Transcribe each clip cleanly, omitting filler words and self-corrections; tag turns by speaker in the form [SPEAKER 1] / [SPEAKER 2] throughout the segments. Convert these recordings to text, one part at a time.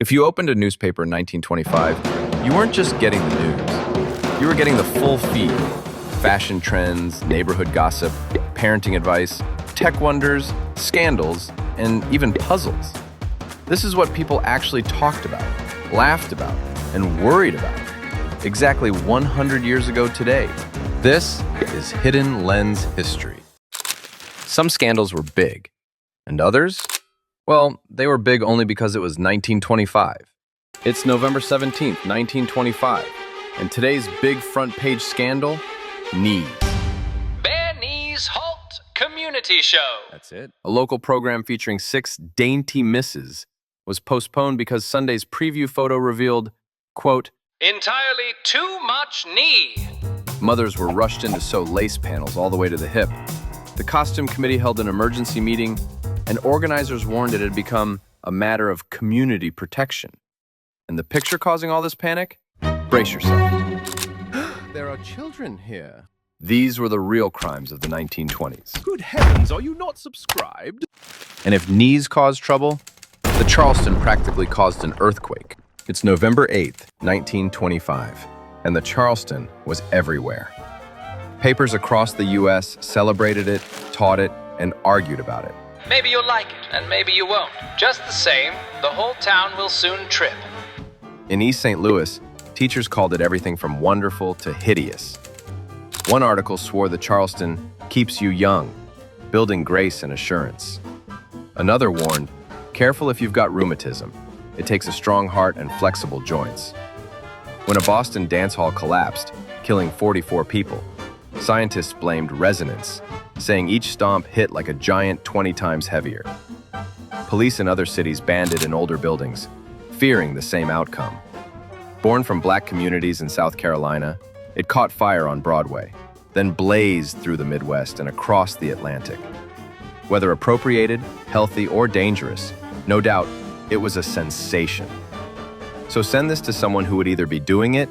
[SPEAKER 1] If you opened a newspaper in 1925, you weren't just getting the news. You were getting the full feed. Fashion trends, neighborhood gossip, parenting advice, tech wonders, scandals, and even puzzles. This is what people actually talked about, laughed about, and worried about. Exactly 100 years ago today, this is Hidden Lens history. Some scandals were big, and others, well, they were big only because it was 1925. It's November 17th, 1925, and today's big front page scandal, knees.
[SPEAKER 2] Bare Knees Halt Community Show.
[SPEAKER 1] That's it. A local program featuring 6 dainty misses was postponed because Sunday's preview photo revealed, quote,
[SPEAKER 2] Entirely too much knee.
[SPEAKER 1] Mothers were rushed in to sew lace panels all the way to the hip. The costume committee held an emergency meeting, and organizers warned it had become a matter of community protection. And the picture causing all this panic? Brace yourself. There are children here. These were the real crimes of the 1920s.
[SPEAKER 3] Good heavens, are you not subscribed?
[SPEAKER 1] And if knees caused trouble, the Charleston practically caused an earthquake. It's November 8th, 1925, and the Charleston was everywhere. Papers across the U.S. celebrated it, taught it, and argued about it.
[SPEAKER 2] Maybe you'll like it, and maybe you won't. Just the same, the whole town will soon trip.
[SPEAKER 1] In East St. Louis, teachers called it everything from wonderful to hideous. One article swore the Charleston keeps you young, building grace and assurance. Another warned, careful if you've got rheumatism. It takes a strong heart and flexible joints. When a Boston dance hall collapsed, killing 44 people, scientists blamed resonance, saying each stomp hit like a giant 20 times heavier. Police in other cities banned it in older buildings, fearing the same outcome. Born from black communities in South Carolina, it caught fire on Broadway, then blazed through the Midwest and across the Atlantic. Whether appropriated, healthy, or dangerous, no doubt, it was a sensation. So send this to someone who would either be doing it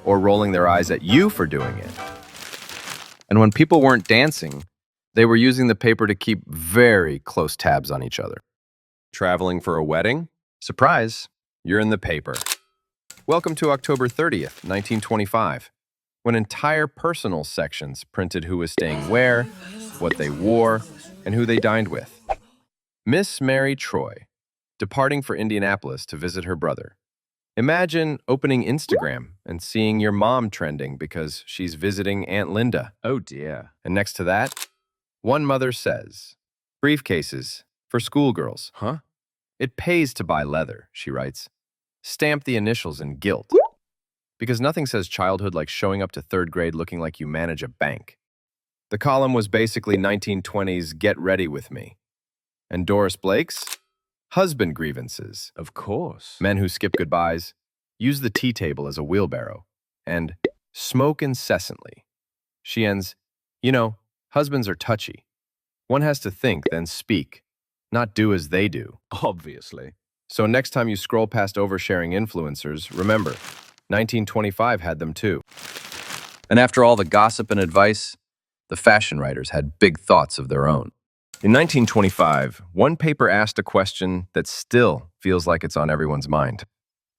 [SPEAKER 1] or rolling their eyes at you for doing it. And when people weren't dancing, they were using the paper to keep very close tabs on each other. Traveling for a wedding? Surprise, you're in the paper. Welcome to October 30th, 1925, when entire personal sections printed who was staying where, what they wore, and who they dined with. Miss Mary Troy, departing for Indianapolis to visit her brother. Imagine opening Instagram and seeing your mom trending because she's visiting Aunt Linda.
[SPEAKER 3] Oh dear.
[SPEAKER 1] And next to that, one mother says, briefcases for schoolgirls.
[SPEAKER 3] Huh?
[SPEAKER 1] It pays to buy leather, she writes. Stamp the initials in gilt. Because nothing says childhood like showing up to 3rd grade looking like you manage a bank. The column was basically 1920s Get Ready With Me. And Doris Blake's? Husband grievances.
[SPEAKER 3] Of course.
[SPEAKER 1] Men who skip goodbyes, use the tea table as a wheelbarrow, and smoke incessantly. She ends, you know, husbands are touchy. One has to think, then speak, not do as they do.
[SPEAKER 3] Obviously.
[SPEAKER 1] So next time you scroll past oversharing influencers, remember, 1925 had them too. And after all the gossip and advice, the fashion writers had big thoughts of their own. In 1925, one paper asked a question that still feels like it's on everyone's mind.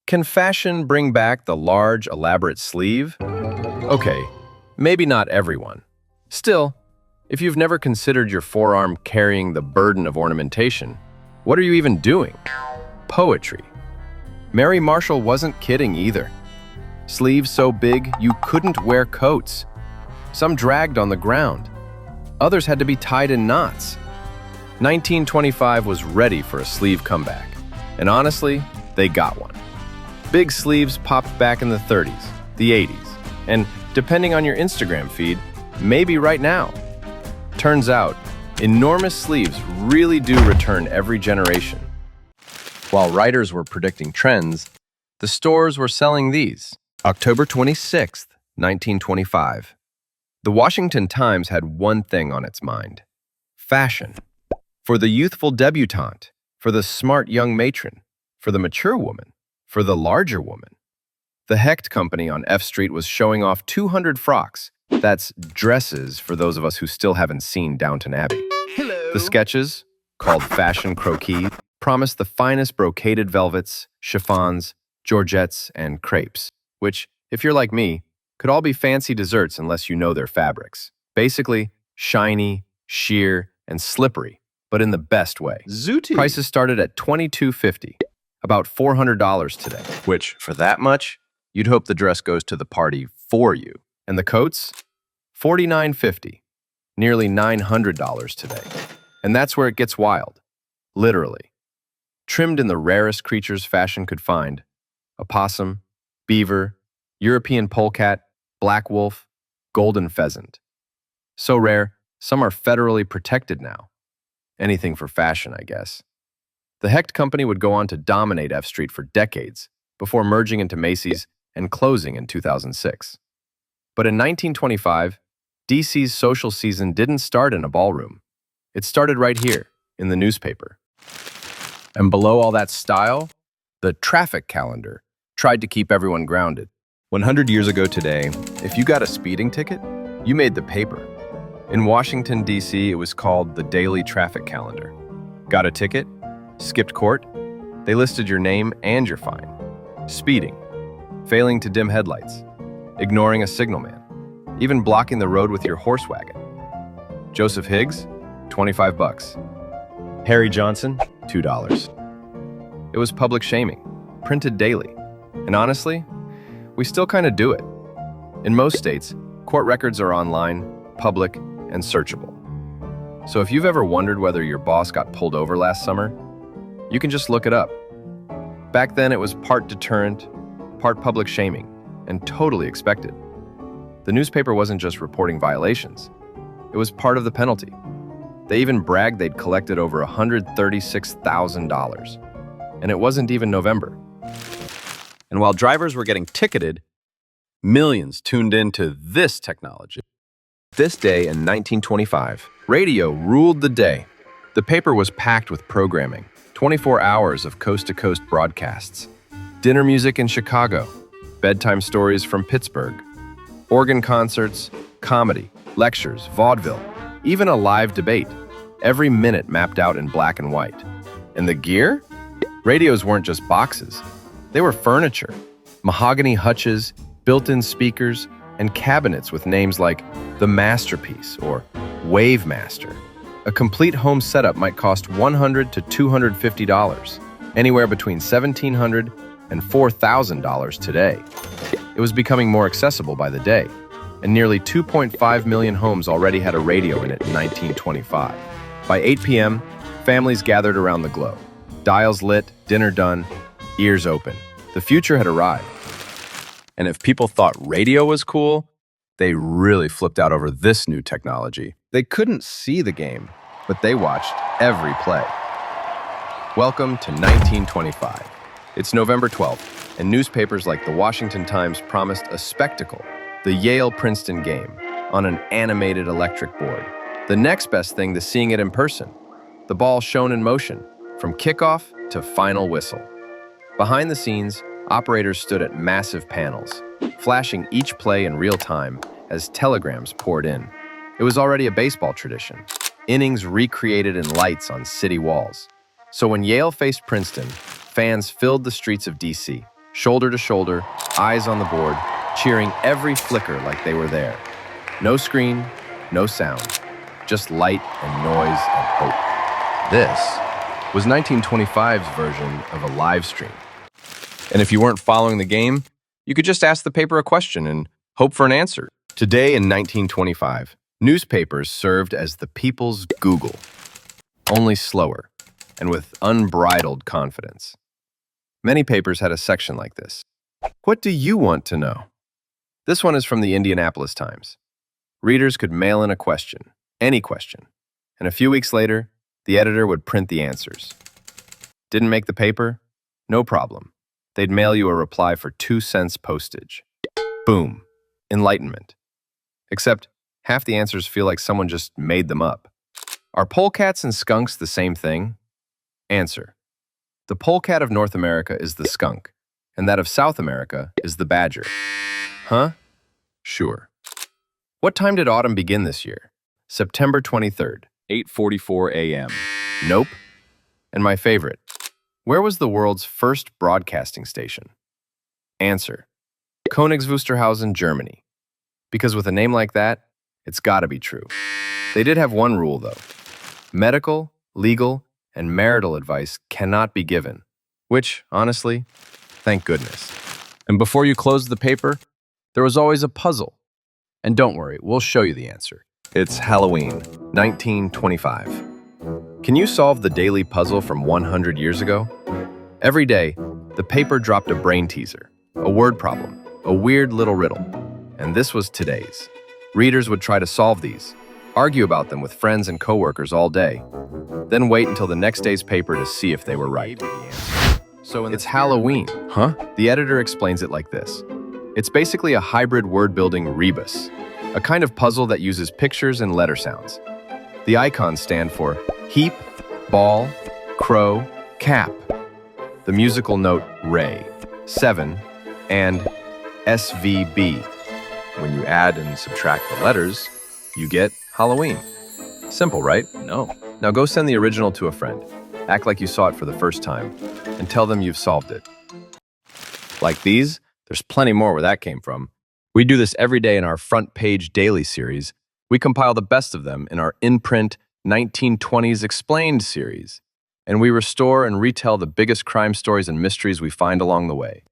[SPEAKER 1] Can fashion bring back the large, elaborate sleeve? Okay, maybe not everyone. Still, if you've never considered your forearm carrying the burden of ornamentation, what are you even doing? Poetry. Mary Marshall wasn't kidding either. Sleeves so big you couldn't wear coats. Some dragged on the ground. Others had to be tied in knots. 1925 was ready for a sleeve comeback. And honestly, they got one. Big sleeves popped back in the 30s, the 80s, and depending on your Instagram feed, maybe right now. Turns out, enormous sleeves really do return every generation. While writers were predicting trends, the stores were selling these. October 26th, 1925. The Washington Times had one thing on its mind: fashion. For the youthful debutante, for the smart young matron, for the mature woman, for the larger woman. The Hecht Company on F Street was showing off 200 frocks. That's dresses for those of us who still haven't seen Downton Abbey.
[SPEAKER 3] Hello.
[SPEAKER 1] The sketches, called fashion croquis, promised the finest brocaded velvets, chiffons, georgettes, and crepes, which, if you're like me, could all be fancy desserts unless you know their fabrics. Basically, shiny, sheer, and slippery, but in the best way.
[SPEAKER 3] Zooty.
[SPEAKER 1] Prices started at $22.50, about $400 today. Which, for that much, you'd hope the dress goes to the party for you. And the coats? $49.50, nearly $900 today. And that's where it gets wild, literally. Trimmed in the rarest creatures fashion could find: opossum, beaver, European polecat, black wolf, golden pheasant. So rare, some are federally protected now. Anything for fashion, I guess. The Hecht Company would go on to dominate F Street for decades before merging into Macy's and closing in 2006. But in 1925, DC's social season didn't start in a ballroom. It started right here, in the newspaper. And below all that style, the traffic calendar tried to keep everyone grounded. 100 years ago today, if you got a speeding ticket, you made the paper. In Washington, D.C., it was called the Daily Traffic Calendar. Got a ticket? Skipped court? They listed your name and your fine. Speeding, failing to dim headlights, ignoring a signalman, even blocking the road with your horse wagon. Joseph Higgs, $25. Harry Johnson, $2. It was public shaming, printed daily. And honestly, we still kind of do it. In most states, court records are online, public, and searchable. So if you've ever wondered whether your boss got pulled over last summer, you can just look it up. Back then, it was part deterrent, part public shaming, and totally expected. The newspaper wasn't just reporting violations. It was part of the penalty. They even bragged they'd collected over $136,000. And it wasn't even November. And while drivers were getting ticketed, millions tuned into this technology. This day in 1925, radio ruled the day. The paper was packed with programming, 24 hours of coast-to-coast broadcasts, dinner music in Chicago, bedtime stories from Pittsburgh, organ concerts, comedy, lectures, vaudeville, even a live debate, every minute mapped out in black and white. And the gear? Radios weren't just boxes. They were furniture, mahogany hutches, built-in speakers, and cabinets with names like The Masterpiece or Wave Master. A complete home setup might cost $100 to $250, anywhere between $1,700 and $4,000 today. It was becoming more accessible by the day, and nearly 2.5 million homes already had a radio in it in 1925. By 8 p.m., families gathered around the globe. Dials lit, dinner done, ears open. The future had arrived. And if people thought radio was cool, they really flipped out over this new technology. They couldn't see the game, but they watched every play. Welcome to 1925. It's November 12th, and newspapers like the Washington Times promised a spectacle, the Yale-Princeton game, on an animated electric board. The next best thing to seeing it in person, the ball shown in motion, from kickoff to final whistle. Behind the scenes, operators stood at massive panels, flashing each play in real time as telegrams poured in. It was already a baseball tradition, innings recreated in lights on city walls. So when Yale faced Princeton, fans filled the streets of D.C., shoulder to shoulder, eyes on the board, cheering every flicker like they were there. No screen, no sound, just light and noise and hope. This was 1925's version of a live stream. And if you weren't following the game, you could just ask the paper a question and hope for an answer. Today in 1925, newspapers served as the people's Google, only slower and with unbridled confidence. Many papers had a section like this. What do you want to know? This one is from the Indianapolis Times. Readers could mail in a question, any question, and a few weeks later, the editor would print the answers. Didn't make the paper? No problem. They'd mail you a reply for 2 cents postage. Boom. Enlightenment. Except half the answers feel like someone just made them up. Are polecats and skunks the same thing? Answer. The polecat of North America is the skunk, and that of South America is the badger. Huh? Sure. What time did autumn begin this year? September 23rd, 8:44 a.m. Nope. And my favorite, where was the world's first broadcasting station? Answer, Königs Wusterhausen, Germany. Because with a name like that, it's gotta be true. They did have one rule though. Medical, legal, and marital advice cannot be given. Which, honestly, thank goodness. And before you closed the paper, there was always a puzzle. And don't worry, we'll show you the answer. It's Halloween, 1925. Can you solve the daily puzzle from 100 years ago? Every day, the paper dropped a brain teaser, a word problem, a weird little riddle. And this was today's. Readers would try to solve these, argue about them with friends and coworkers all day, then wait until the next day's paper to see if they were right. So it's Halloween, huh? The editor explains it like this. It's basically a hybrid word-building rebus, a kind of puzzle that uses pictures and letter sounds. The icons stand for heap, ball, crow, cap. The musical note Ray, 7, and SVB. When you add and subtract the letters, you get Halloween. Simple, right? No. Now go send the original to a friend. Act like you saw it for the first time, and tell them you've solved it. Like these, there's plenty more where that came from. We do this every day in our Front Page Daily series. We compile the best of them in our in-print 1920s Explained series, and we restore and retell the biggest crime stories and mysteries we find along the way.